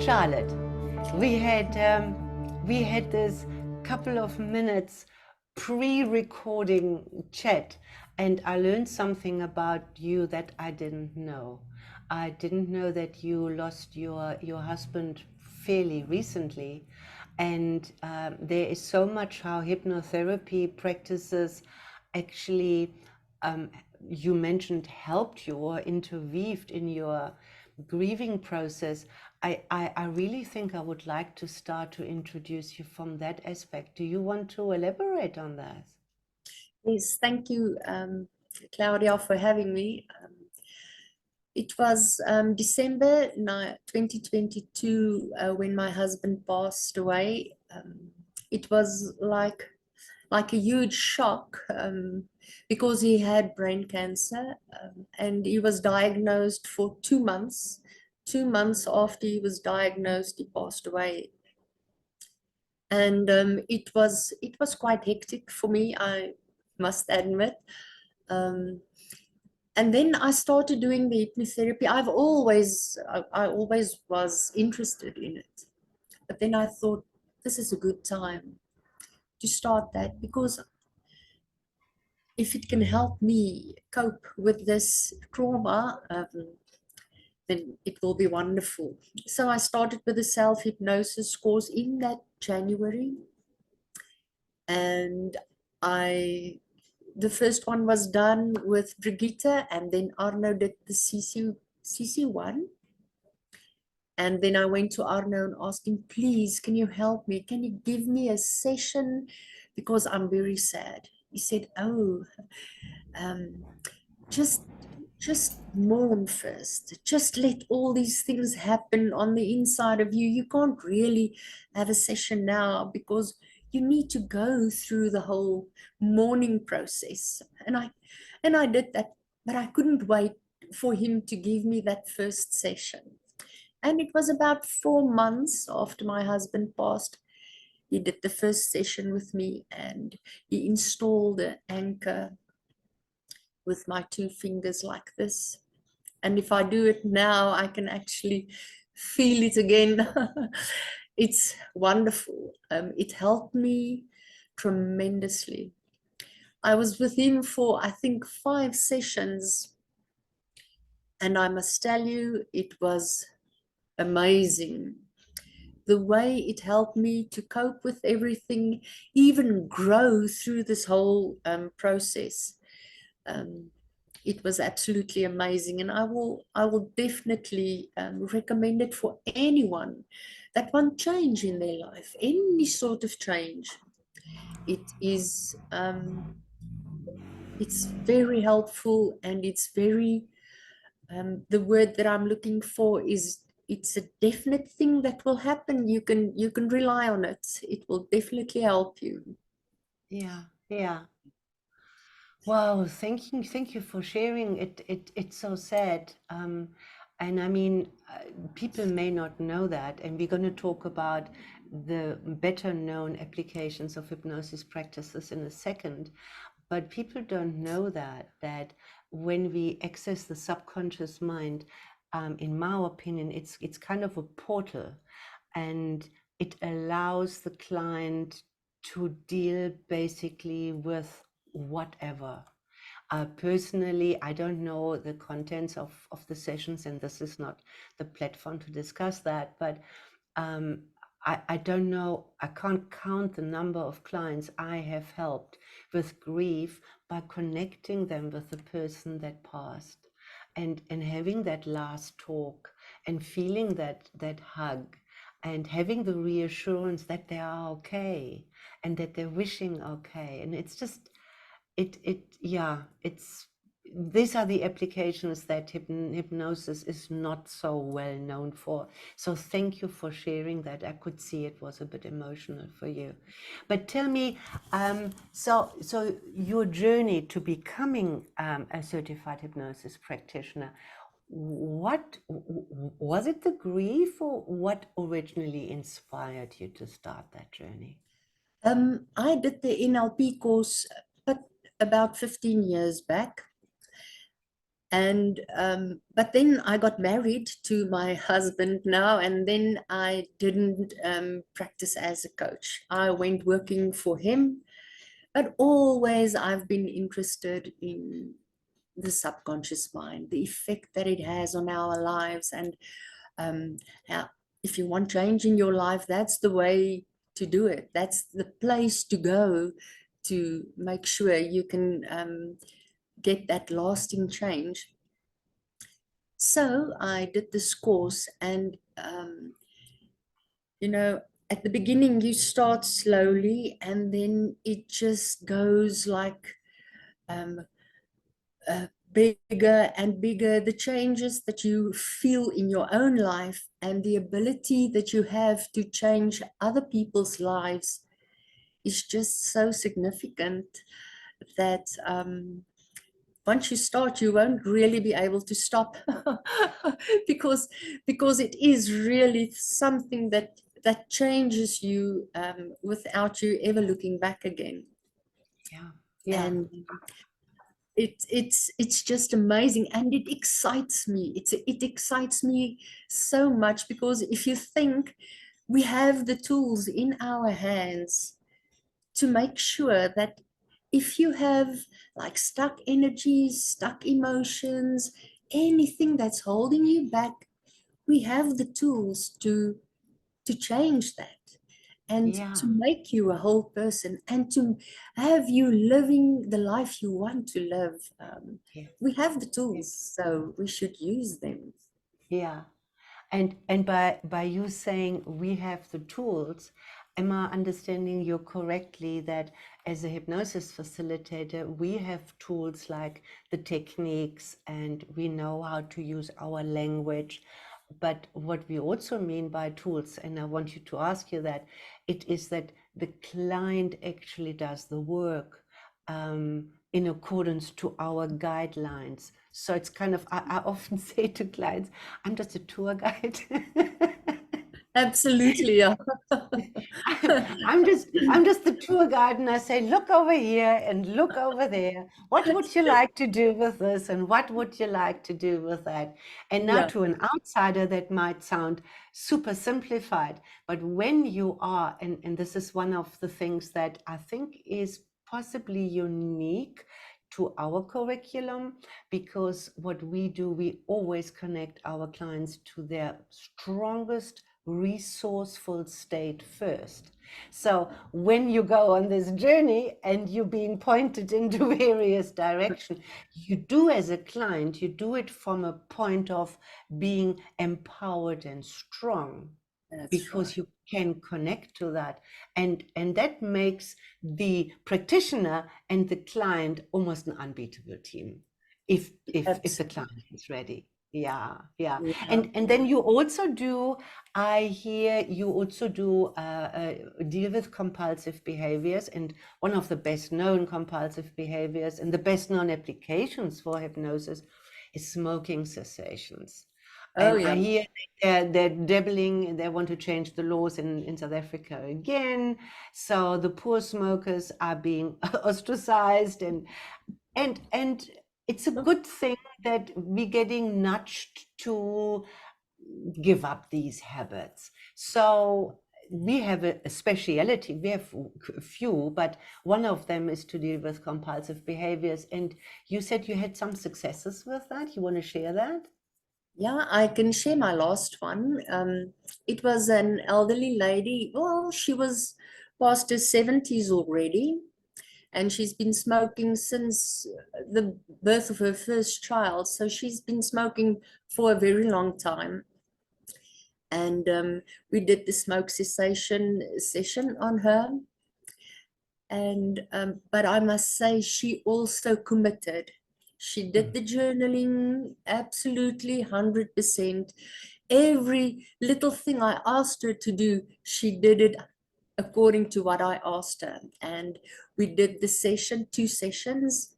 Charlotte, we had this couple of minutes pre-recording chat, and I learned something about you that I didn't know. I didn't know that you lost your husband fairly recently, and there is so much how hypnotherapy practices actually, um, you mentioned, helped you or intervened in your grieving process. I really think I would like to start to introduce you from that aspect. Do you want to elaborate on that? Yes, thank you, Claudia, for having me. It was December 2022 when my husband passed away. It was like a huge shock because he had brain cancer, and he was diagnosed for 2 months. 2 months after he was diagnosed, he passed away. And it was quite hectic for me, I must admit. And then I started doing the hypnotherapy. I always was interested in it. But then I thought, this is a good time to start that, because if it can help me cope with this trauma, then it will be wonderful. So I started with a self-hypnosis course in that January. And the first one was done with Brigitte, and then Arno did the CC one. And then I went to Arno and asked him, please, can you help me? Can you give me a session? Because I'm very sad. He said, oh, just mourn first. Just let all these things happen on the inside of you. You can't really have a session now because you need to go through the whole mourning process. And I did that, but I couldn't wait for him to give me that first session. And it was about 4 months after my husband passed. He did the first session with me, and he installed an anchor with my 2 fingers like this. And if I do it now, I can actually feel it again. It's wonderful. It helped me tremendously. I was with him for, I think, 5 sessions. And I must tell you, it was amazing. The way it helped me to cope with everything, even grow through this whole process. It was absolutely amazing, and I will definitely recommend it for anyone that want change in their life, any sort of change. It is it's very helpful, and it's very the word that I'm looking for is, it's a definite thing that will happen. You can rely on it. It will definitely help you. Yeah. Wow, thank you for sharing. It's so sad. And I mean, people may not know that, and we're going to talk about the better known applications of hypnosis practices in a second. But people don't know that when we access the subconscious mind, in my opinion, it's kind of a portal, and it allows the client to deal basically with whatever. Personally, I don't know the contents of the sessions, and this is not the platform to discuss that, but I don't know, I can't count the number of clients I have helped with grief by connecting them with the person that passed, and having that last talk and feeling that hug, and having the reassurance that they are okay and that they're wishing okay. And it's just, it's, these are the applications that hypnosis is not so well known for. So thank you for sharing that. I could see it was a bit emotional for you. But tell me, so your journey to becoming a certified hypnosis practitioner, what was it, the grief, or what originally inspired you to start that journey? I did the NLP course, but about 15 years back. And but then I got married to my husband now, and then I didn't practice as a coach. I went working for him, but always I've been interested in the subconscious mind, the effect that it has on our lives. And how, if you want change in your life, that's the way to do it. That's the place to go to make sure you can get that lasting change. So I did this course, and you know, at the beginning you start slowly, and then it just goes like bigger and bigger. The changes that you feel in your own life and the ability that you have to change other people's lives is just so significant that once you start, you won't really be able to stop because it is really something that changes you without you ever looking back again. Yeah. Yeah. And it's just amazing, and it excites me. It excites me so much, because if you think, we have the tools in our hands to make sure that if you have like stuck energies, stuck emotions, anything that's holding you back, we have the tools to change that and Yeah. to make you a whole person and to have you living the life you want to live. Yeah. We have the Yeah. tools, so we should use them. Yeah. And by you saying we have the tools, am I understanding you correctly that as a hypnosis facilitator, we have tools like the techniques and we know how to use our language. But what we also mean by tools, and I want you to ask you that, it is that the client actually does the work in accordance to our guidelines. So it's kind of, I often say to clients, I'm just a tour guide. Absolutely, yeah. I'm just the tour guide, and I say, look over here and look over there. What would you like to do with this, and what would you like to do with that? And now, Yeah, to an outsider, that might sound super simplified, but when you are, and this is one of the things that I think is possibly unique to our curriculum, because what we do, we always connect our clients to their strongest resourceful state first. So when you go on this journey and you're being pointed into various directions, you do, as a client, you do it from a point of being empowered and strong, that's because right. you can connect to that, and that makes the practitioner and the client almost an unbeatable team, if the Absolutely. client is ready. Yeah, yeah. Yeah. And then you also do, I hear you also do deal with compulsive behaviors, and one of the best known compulsive behaviors and the best known applications for hypnosis is smoking cessations. Oh And I yeah. hear they're dabbling, they want to change the laws in South Africa again. So the poor smokers are being ostracized, and it's a good thing that we're getting nudged to give up these habits. So we have a speciality, we have a few, but one of them is to deal with compulsive behaviors. And you said you had some successes with that. You want to share that? Yeah, I can share my last one. It was an elderly lady. Well, she was past her 70s already, and she's been smoking since the birth of her first child. So she's been smoking for a very long time. And we did the smoke cessation session on her. And but I must say, she also committed. She did Mm. the journaling absolutely 100%. Every little thing I asked her to do, she did it according to what I asked her. And we did the session, 2 sessions.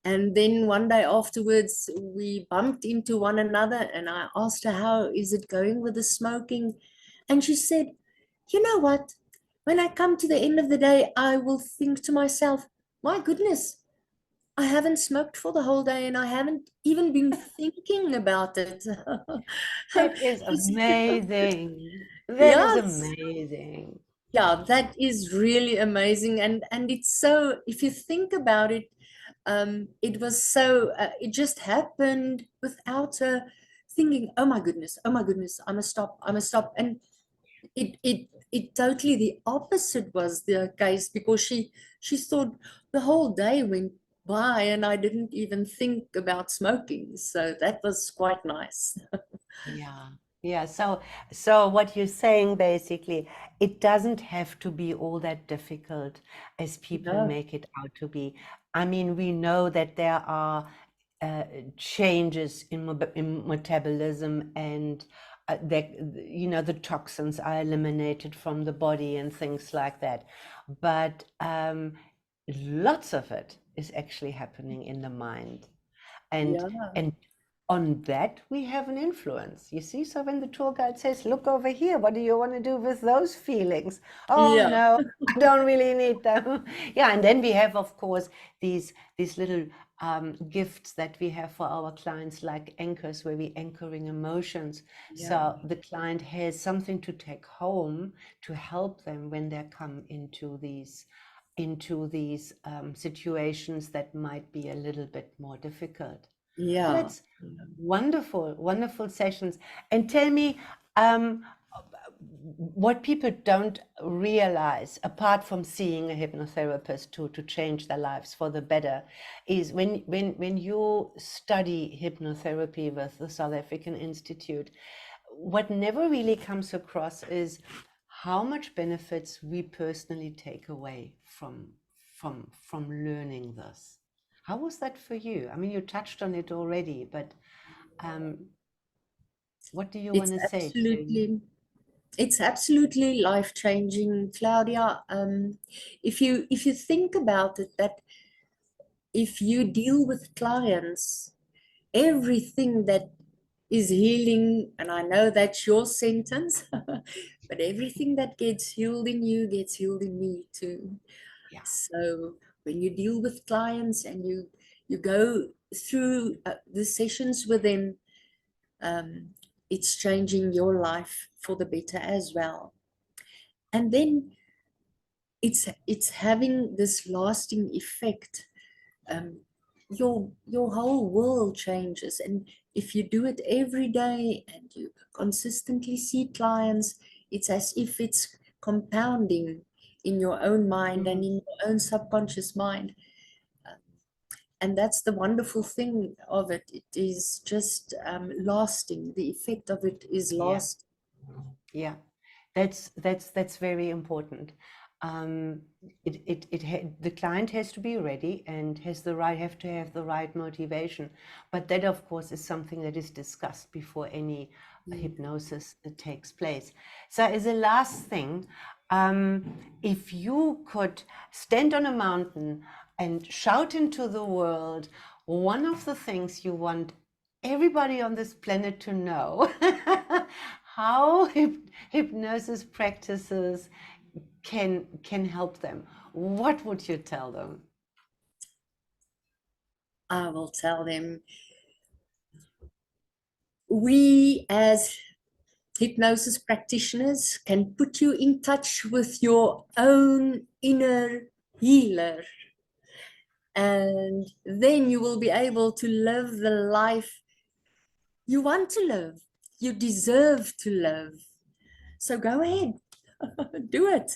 And then one day afterwards, we bumped into one another, and I asked her, how is it going with the smoking? And she said, you know what? When I come to the end of the day, I will think to myself, my goodness, I haven't smoked for the whole day and I haven't even been thinking about it. That is Just- amazing. That is Yes, amazing. yeah, that is really amazing. And it's so, if you think about it, it was so, it just happened without thinking, oh my goodness, I must stop. And it totally the opposite was the case because she thought the whole day went by and I didn't even think about smoking. So that was quite nice. Yeah. Yeah. So what you're saying basically, it doesn't have to be all that difficult as people No, make it out to be. I mean, we know that there are uh, changes in metabolism and that, the toxins are eliminated from the body and things like that. But lots of it is actually happening in the mind. and yeah, and on that we have an influence, you see. So when the tour guide says, look over here, what do you want to do with those feelings? Oh yeah, no, I don't really need them. Yeah, and then we have, of course, these little gifts that we have for our clients, like anchors, where we anchoring emotions. yeah, So the client has something to take home to help them when they come into these situations that might be a little bit more difficult. Well, yeah. that's wonderful, wonderful sessions. And tell me, um, what people don't realize, apart from seeing a hypnotherapist to change their lives for the better, is when you study hypnotherapy with the South African Institute, what never really comes across is how much benefits we personally take away from learning this. How was that for you? I mean, you touched on it already, but um, what do you want It's to say to? absolutely, it's absolutely life-changing, Claudia. If you think about it, that if you deal with clients, everything that is healing, and I know that's your sentence, but everything that gets healed in you gets healed in me too. Yeah, So when you deal with clients and you go through the sessions with them, um, it's changing your life for the better as well. And then it's having this lasting effect. um, your whole world changes, and if you do it every day and you consistently see clients, it's as if it's compounding in your own mind and mm, in your own subconscious mind. And that's the wonderful thing of it. It is just lasting. The effect of it is yeah, lasting. yeah. That's very important. Um, the client has to be ready and have to have the right motivation. But that, of course, is something that is discussed before any Mm. hypnosis takes place. So, as a last thing, if you could stand on a mountain and shout into the world one of the things you want everybody on this planet to know, how hypnosis practices can help them, what would you tell them? I will tell them, we as hypnosis practitioners can put you in touch with your own inner healer. And then you will be able to live the life you want to live, you deserve to live. So go ahead, do it.